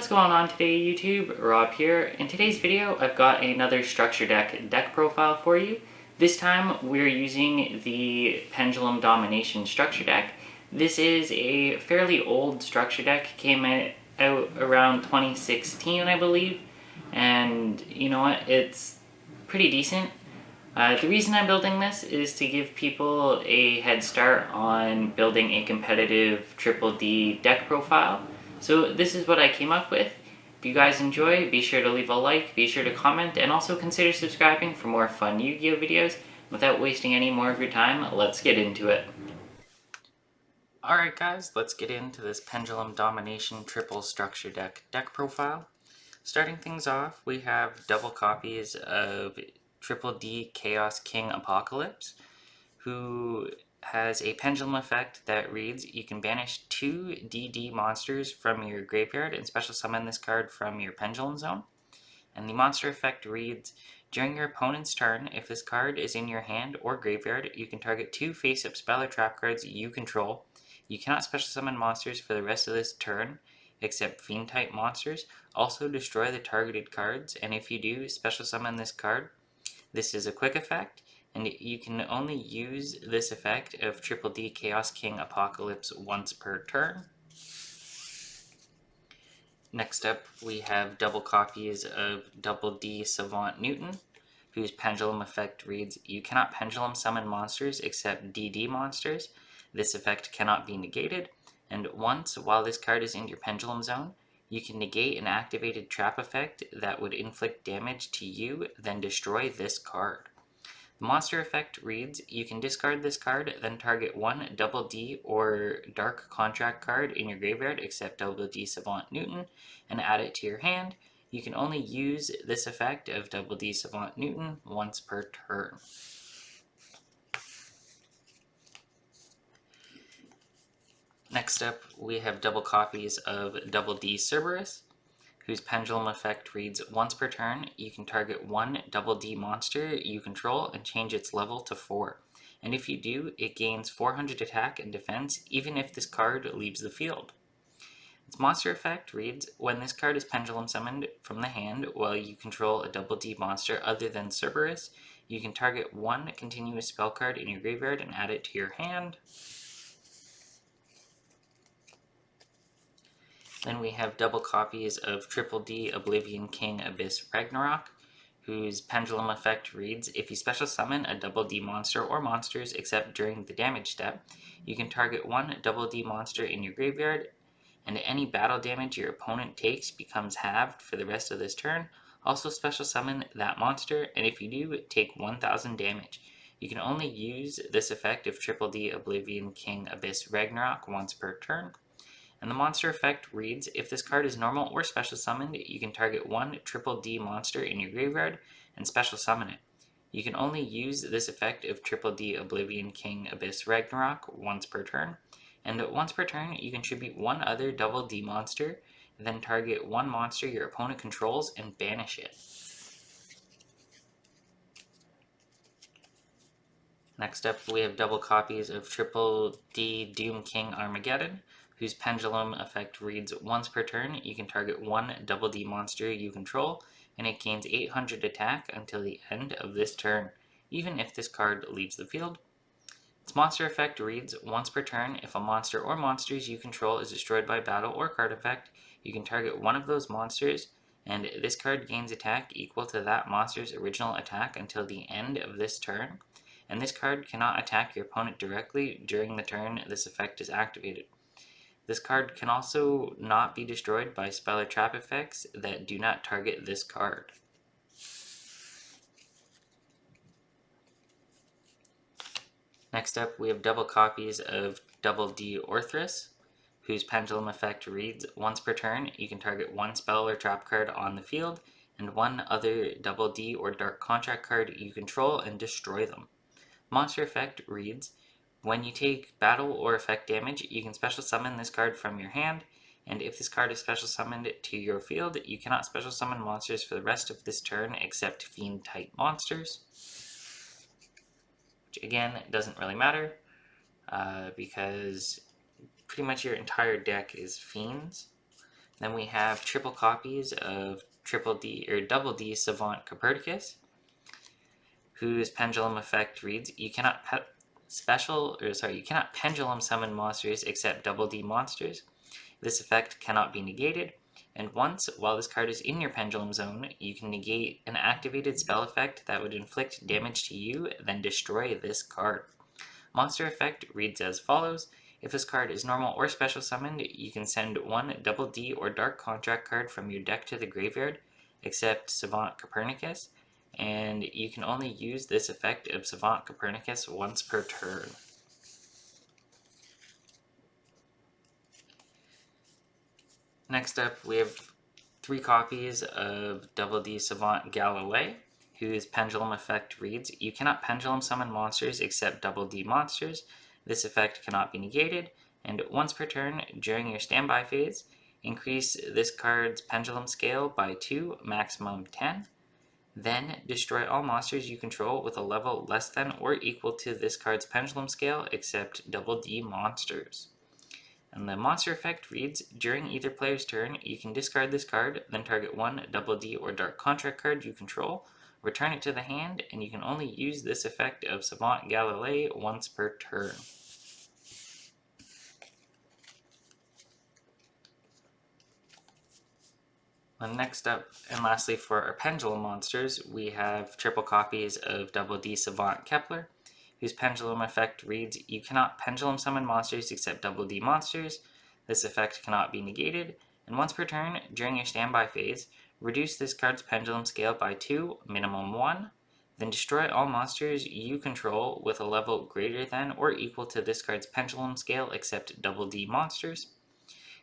what's going on today, YouTube? Rob here. In today's video, I've got another structure deck profile for you. This time, we're using the Pendulum Domination structure deck. This is a fairly old structure deck, came out around 2016, I believe. And you know what? It's pretty decent. The reason I'm building this is to give people a head start on building a competitive Triple D deck profile. So this is what I came up with. If you guys enjoy, be sure to leave a like, be sure to comment, and also consider subscribing for more fun Yu-Gi-Oh videos. Without wasting any more of your time, let's get into it. Alright guys, let's get into this Pendulum Domination Triple Structure deck profile. Starting things off, we have double copies of Triple D Chaos King Apocalypse, who has a pendulum effect that reads, you can banish 2 DD monsters from your graveyard and special summon this card from your pendulum zone. And the monster effect reads, during your opponent's turn, if this card is in your hand or graveyard, you can target 2 face-up spell or trap cards you control. You cannot special summon monsters for the rest of this turn, except Fiend-type monsters. Also destroy the targeted cards, and if you do, special summon this card. This is a quick effect, and you can only use this effect of Triple D Chaos King Apocalypse once per turn. Next up, we have double copies of Double D Savant Newton, whose pendulum effect reads, you cannot pendulum summon monsters except DD monsters. This effect cannot be negated, and once, while this card is in your pendulum zone, you can negate an activated trap effect that would inflict damage to you, then destroy this card. The monster effect reads, you can discard this card, then target 1 Double D or Dark Contract card in your graveyard except Double D Savant Newton, and add it to your hand. You can only use this effect of Double D Savant Newton once per turn. Next up, we have double copies of Double D Cerberus, whose pendulum effect reads, once per turn, you can target 1 Double D monster you control and change its level to 4. And if you do, it gains 400 attack and defense, even if this card leaves the field. Its monster effect reads, when this card is pendulum summoned from the hand while you control a Double D monster other than Cerberus, you can target 1 continuous spell card in your graveyard and add it to your hand. Then we have double copies of Triple D Oblivion King Abyss Ragnarok, whose pendulum effect reads, if you special summon a Double D monster or monsters except during the damage step, you can target 1 Double D monster in your graveyard, and any battle damage your opponent takes becomes halved for the rest of this turn. Also special summon that monster, and if you do, take 1000 damage. You can only use this effect of Triple D Oblivion King Abyss Ragnarok once per turn. And the monster effect reads, if this card is normal or special summoned, you can target 1 Triple D monster in your graveyard and special summon it. You can only use this effect of Triple D Oblivion King Abyss Ragnarok once per turn. And once per turn, you contribute 1 other Double D monster, then target 1 monster your opponent controls and banish it. Next up, we have double copies of Triple D Doom King Armageddon, whose pendulum effect reads, once per turn, you can target 1 Double D monster you control, and it gains 800 attack until the end of this turn, even if this card leaves the field. Its monster effect reads, once per turn, if a monster or monsters you control is destroyed by battle or card effect, you can target 1 of those monsters, and this card gains attack equal to that monster's original attack until the end of this turn, and this card cannot attack your opponent directly during the turn this effect is activated. This card can also not be destroyed by spell or trap effects that do not target this card. Next up, we have double copies of Double D Orthrus, whose pendulum effect reads, once per turn, you can target 1 spell or trap card on the field, and 1 other Double D or Dark Contract card you control and destroy them. Monster effect reads, when you take battle or effect damage, you can special summon this card from your hand, and if this card is special summoned to your field, you cannot special summon monsters for the rest of this turn except Fiend-type monsters. Which again, doesn't really matter, because pretty much your entire deck is Fiends. Then we have triple copies of Triple D or Double D Savant Copernicus, whose pendulum effect reads: you cannot you cannot pendulum summon monsters except Double D monsters. This effect cannot be negated, and once, while this card is in your pendulum zone, you can negate an activated spell effect that would inflict damage to you, then destroy this card. Monster effect reads as follows: if this card is normal or special summoned, you can send one Double D or Dark Contract card from your deck to the graveyard, except Savant Copernicus, and you can only use this effect of Savant Copernicus once per turn. Next up, we have 3 copies of Double D Savant Galilei, whose pendulum effect reads: you cannot pendulum summon monsters except Double D monsters. This effect cannot be negated, and once per turn during your standby phase, increase this card's pendulum scale by 2, maximum 10. Then destroy all monsters you control with a level less than or equal to this card's pendulum scale except Double D monsters. And the monster effect reads: during either player's turn, you can discard this card, then target one Double D or Dark Contract card you control, return it to the hand, and you can only use this effect of Savant Galilei once per turn. And next up, and lastly for our pendulum monsters, we have triple copies of Double D Savant Kepler, whose pendulum effect reads: you cannot pendulum summon monsters except Double D monsters. This effect cannot be negated, and once per turn during your standby phase, reduce this card's pendulum scale by 2, minimum 1, then destroy all monsters you control with a level greater than or equal to this card's pendulum scale except Double D monsters.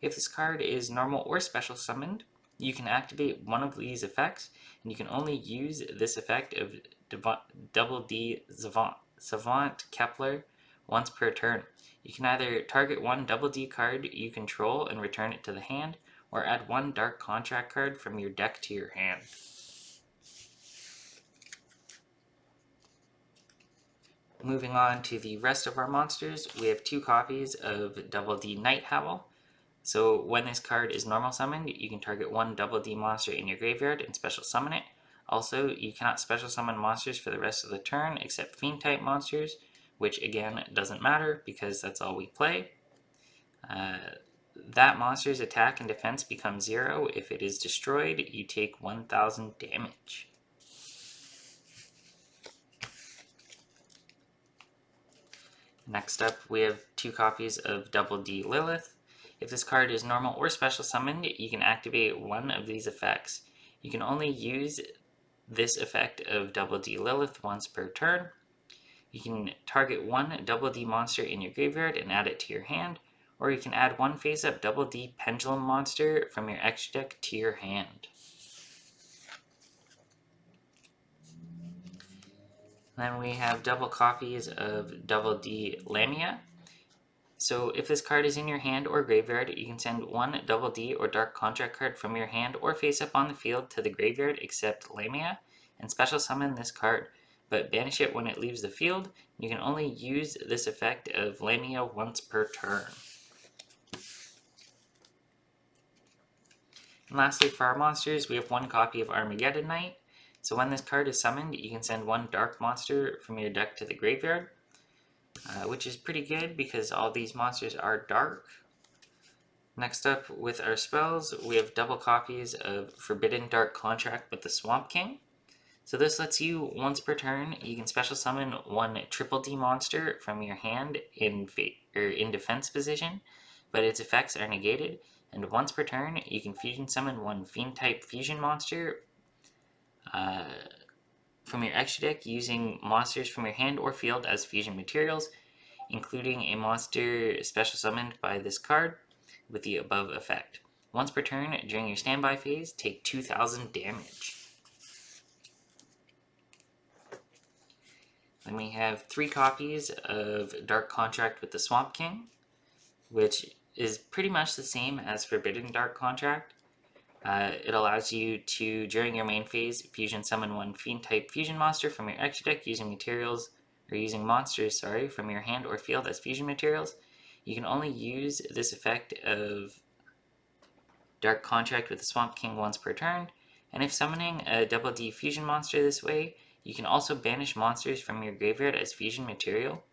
If this card is normal or special summoned, you can activate one of these effects, and you can only use this effect of Double D Savant Kepler once per turn. You can either target one Double D card you control and return it to the hand, or add one Dark Contract card from your deck to your hand. Moving on to the rest of our monsters, we have 2 copies of Double D Night Howl. So when this card is normal summoned, you can target one Double D monster in your graveyard and special summon it. Also, you cannot special summon monsters for the rest of the turn except Fiend type monsters, which again doesn't matter because that's all we play. That monster's attack and defense becomes 0. If it is destroyed, you take 1000 damage. Next up, we have 2 copies of Double D Lilith. If this card is normal or special summoned, you can activate one of these effects. You can only use this effect of Double D Lilith once per turn. You can target one Double D monster in your graveyard and add it to your hand, or you can add one face-up Double D Pendulum monster from your extra deck to your hand. Then we have double copies of Double D Lamia. So if this card is in your hand or graveyard, you can send one Double D or Dark Contract card from your hand or face-up on the field to the graveyard except Lamia, and special summon this card, but banish it when it leaves the field. You can only use this effect of Lamia once per turn. And lastly, for our monsters, we have 1 copy of Armageddon Knight. So when this card is summoned, you can send one Dark monster from your deck to the graveyard, which is pretty good because all these monsters are dark. Next up, with our spells, we have double copies of Forbidden Dark Contract with the Swamp King. So this lets you, once per turn, you can special summon one Triple D monster from your hand in defense position, but its effects are negated. And once per turn, you can fusion summon one Fiend type fusion monster from your extra deck using monsters from your hand or field as fusion materials, including a monster special summoned by this card with the above effect. Once per turn, during your standby phase, take 2000 damage. Then we have 3 copies of Dark Contract with the Swamp King, which is pretty much the same as Forbidden Dark Contract. It allows you to, during your main phase, fusion summon one Fiend type fusion monster from your extra deck using monsters from your hand or field as fusion materials. You can only use this effect of Dark Contract with the Swamp King once per turn, and if summoning a Double D fusion monster this way, you can also banish monsters from your graveyard as fusion material.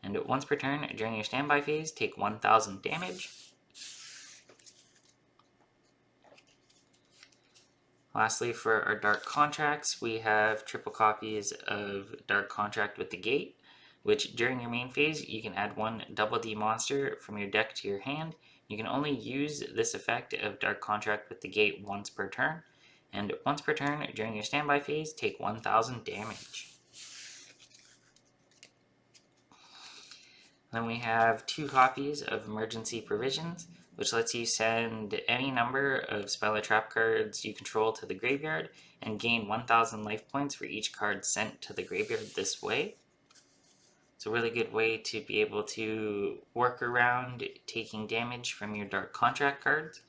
And once per turn during your standby phase, take 1000 damage. Lastly, for our Dark Contracts, we have triple copies of Dark Contract with the Gate, which during your main phase, you can add one Double D monster from your deck to your hand. You can only use this effect of Dark Contract with the Gate once per turn, and once per turn during your standby phase, take 1000 damage. Then we have 2 copies of Emergency Provisions, which lets you send any number of spell or trap cards you control to the graveyard and gain 1000 life points for each card sent to the graveyard this way. It's a really good way to be able to work around taking damage from your Dark Contract cards.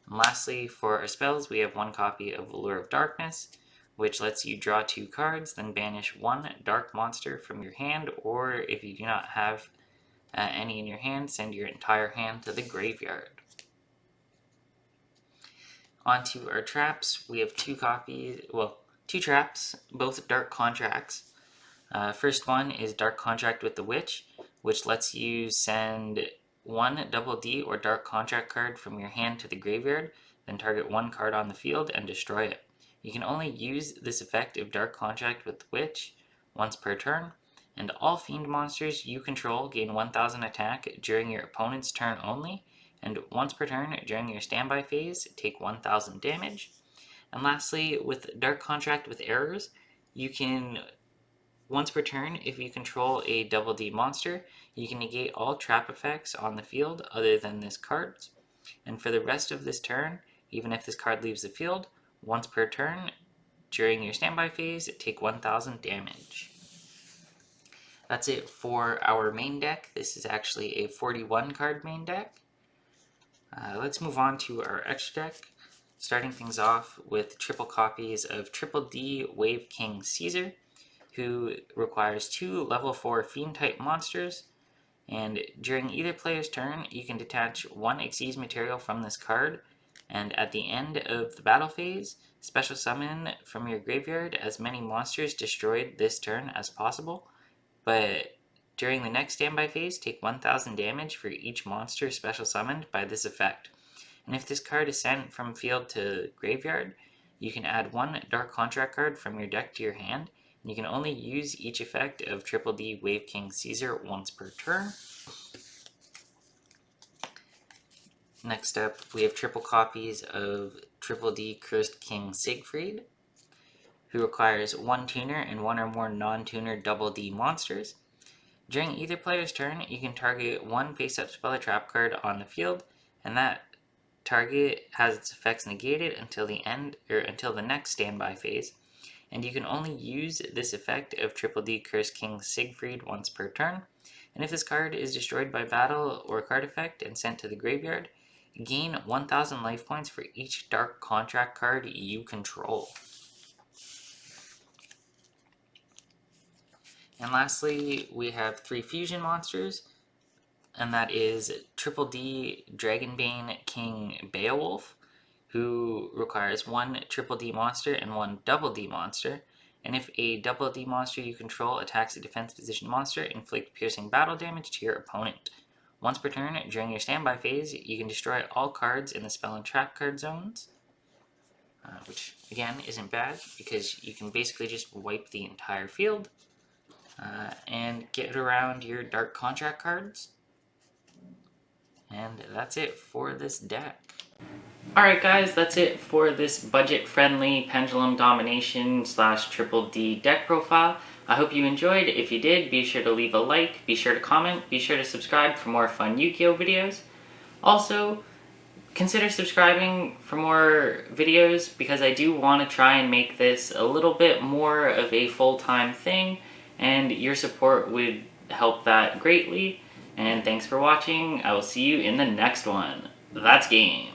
And lastly, for our spells, we have 1 copy of Allure of Darkness, which lets you draw 2 cards, then banish 1 dark monster from your hand, or if you do not have any in your hand, send your entire hand to the graveyard. Onto our traps, we have 2 traps, both Dark Contracts. First one is Dark Contract with the Witch, which lets you send 1 Double D or Dark Contract card from your hand to the graveyard, then target 1 card on the field and destroy it. You can only use this effect of Dark Contract with the Witch once per turn, and all fiend monsters you control gain 1000 attack during your opponent's turn only, and once per turn during your standby phase, take 1000 damage. And lastly, with Dark Contract with Errors, you can, once per turn, if you control a Double D monster, you can negate all trap effects on the field other than this card. And for the rest of this turn, even if this card leaves the field, once per turn during your standby phase, take 1000 damage. That's it for our main deck. This is actually a 41 card main deck. Let's move on to our extra deck, starting things off with triple copies of Triple D Wave King Caesar, who requires 2 level 4 fiend type monsters, and during either player's turn, you can detach 1 Xyz material from this card, and at the end of the battle phase, special summon from your graveyard as many monsters destroyed this turn as possible. But during the next standby phase, take 1000 damage for each monster special summoned by this effect. And if this card is sent from field to graveyard, you can add 1 Dark Contract card from your deck to your hand, and you can only use each effect of Triple D Wave King Caesar once per turn. Next up, we have triple copies of Triple D Cursed King Siegfried, who requires 1 tuner and 1 or more non-tuner Double D monsters. During either player's turn, you can target 1 face-up spell or trap card on the field, and that target has its effects negated until the next standby phase. And you can only use this effect of Triple D Cursed King Siegfried once per turn. And if this card is destroyed by battle or card effect and sent to the graveyard, gain 1000 life points for each Dark Contract card you control. And lastly, we have 3 fusion monsters, and that is Triple D Dragonbane King Beowulf, who requires 1 Triple D monster and 1 Double D monster. And if a Double D monster you control attacks a defense position monster, inflict piercing battle damage to your opponent. Once per turn, during your standby phase, you can destroy all cards in the spell and trap card zones, which again isn't bad because you can basically just wipe the entire field and get around your Dark Contract cards. And that's it for this deck. Alright guys, that's it for this budget-friendly Pendulum Domination / Triple D deck profile. I hope you enjoyed. If you did, be sure to leave a like, be sure to comment, be sure to subscribe for more fun Yu-Gi-Oh videos. Also, consider subscribing for more videos because I do want to try and make this a little bit more of a full-time thing, and your support would help that greatly. And thanks for watching. I will see you in the next one. That's game.